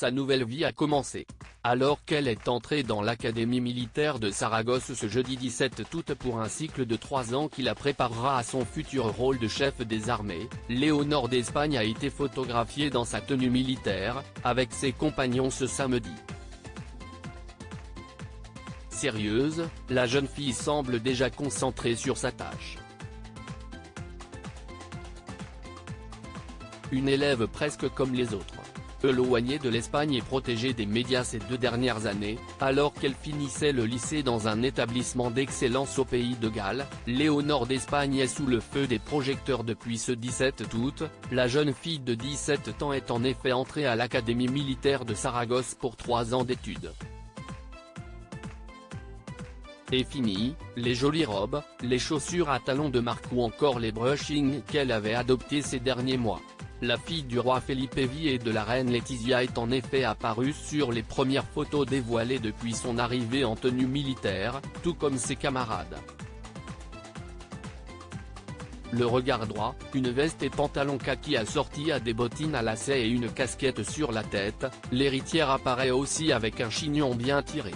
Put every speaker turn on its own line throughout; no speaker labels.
sa nouvelle vie a commencé. Alors qu'elle est entrée dans l'académie militaire de Saragosse ce jeudi 17 août pour un cycle de 3 ans qui la préparera à son futur rôle de chef des armées, Léonore d'Espagne a été photographiée dans sa tenue militaire, avec ses compagnons ce samedi. Sérieuse, la jeune fille semble déjà concentrée sur sa tâche. Une élève presque comme les autres. Éloignée de l'Espagne et protégée des médias ces 2 dernières années, alors qu'elle finissait le lycée dans un établissement d'excellence au pays de Galles, Léonore d'Espagne est sous le feu des projecteurs depuis ce 17 août, la jeune fille de 17 ans est en effet entrée à l'académie militaire de Saragosse pour 3 ans d'études. Et fini, les jolies robes, les chaussures à talons de marque ou encore les brushings qu'elle avait adoptés ces derniers mois. La fille du roi Felipe V et de la reine Laetitia est en effet apparue sur les premières photos dévoilées depuis son arrivée en tenue militaire, tout comme ses camarades. Le regard droit, une veste et pantalon kaki assortis à des bottines à lacets et une casquette sur la tête, l'héritière apparaît aussi avec un chignon bien tiré.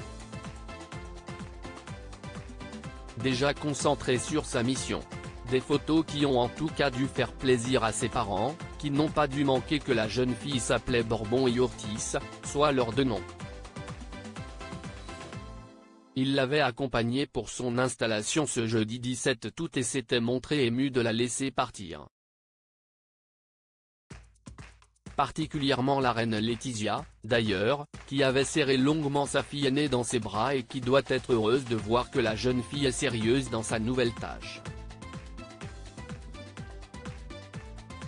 Déjà concentrée sur sa mission. Des photos qui ont en tout cas dû faire plaisir à ses parents, qui n'ont pas dû manquer que la jeune fille s'appelait Bourbon et Ortiz, soit leurs 2 noms. Il l'avait accompagnée pour son installation ce jeudi 17 août et s'était montré ému de la laisser partir. Particulièrement la reine Laetitia, d'ailleurs, qui avait serré longuement sa fille aînée dans ses bras et qui doit être heureuse de voir que la jeune fille est sérieuse dans sa nouvelle tâche.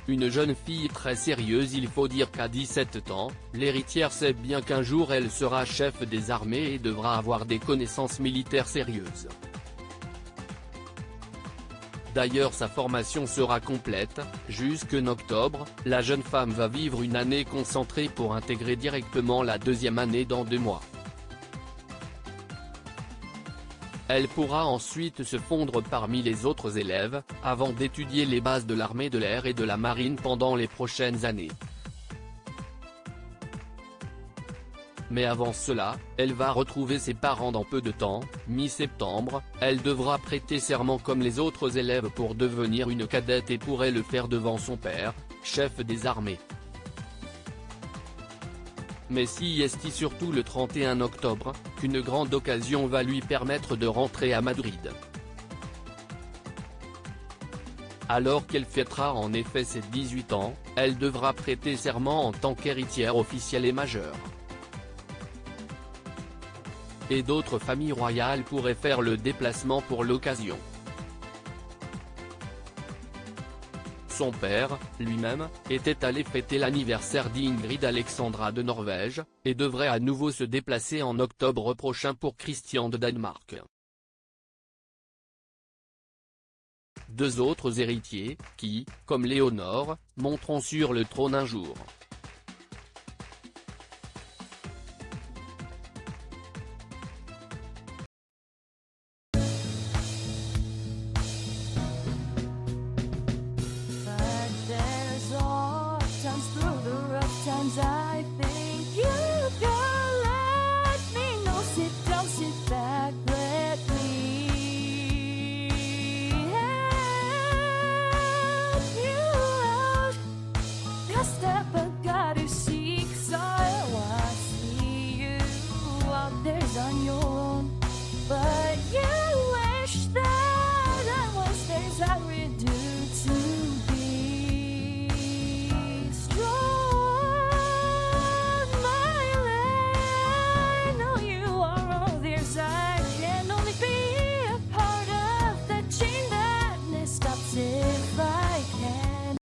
Une jeune fille très sérieuse. Il faut dire qu'à 17 ans, l'héritière sait bien qu'un jour elle sera chef des armées et devra avoir des connaissances militaires sérieuses. D'ailleurs sa formation sera complète, jusqu'en octobre, la jeune femme va vivre une année concentrée pour intégrer directement la 2e année dans 2 mois. Elle pourra ensuite se fondre parmi les autres élèves, avant d'étudier les bases de l'armée de l'air et de la marine pendant les prochaines années. Mais avant cela, elle va retrouver ses parents dans peu de temps, mi-septembre, elle devra prêter serment comme les autres élèves pour devenir une cadette et pourrait le faire devant son père, chef des armées. Mais si est surtout le 31 octobre, qu'une grande occasion va lui permettre de rentrer à Madrid. Alors qu'elle fêtera en effet ses 18 ans, elle devra prêter serment en tant qu'héritière officielle et majeure. Et d'autres familles royales pourraient faire le déplacement pour l'occasion. Son père, lui-même, était allé fêter l'anniversaire d'Ingrid Alexandra de Norvège, et devrait à nouveau se déplacer en octobre prochain pour Christian de Danemark. 2 autres héritiers, qui, comme Léonore, monteront sur le trône un jour.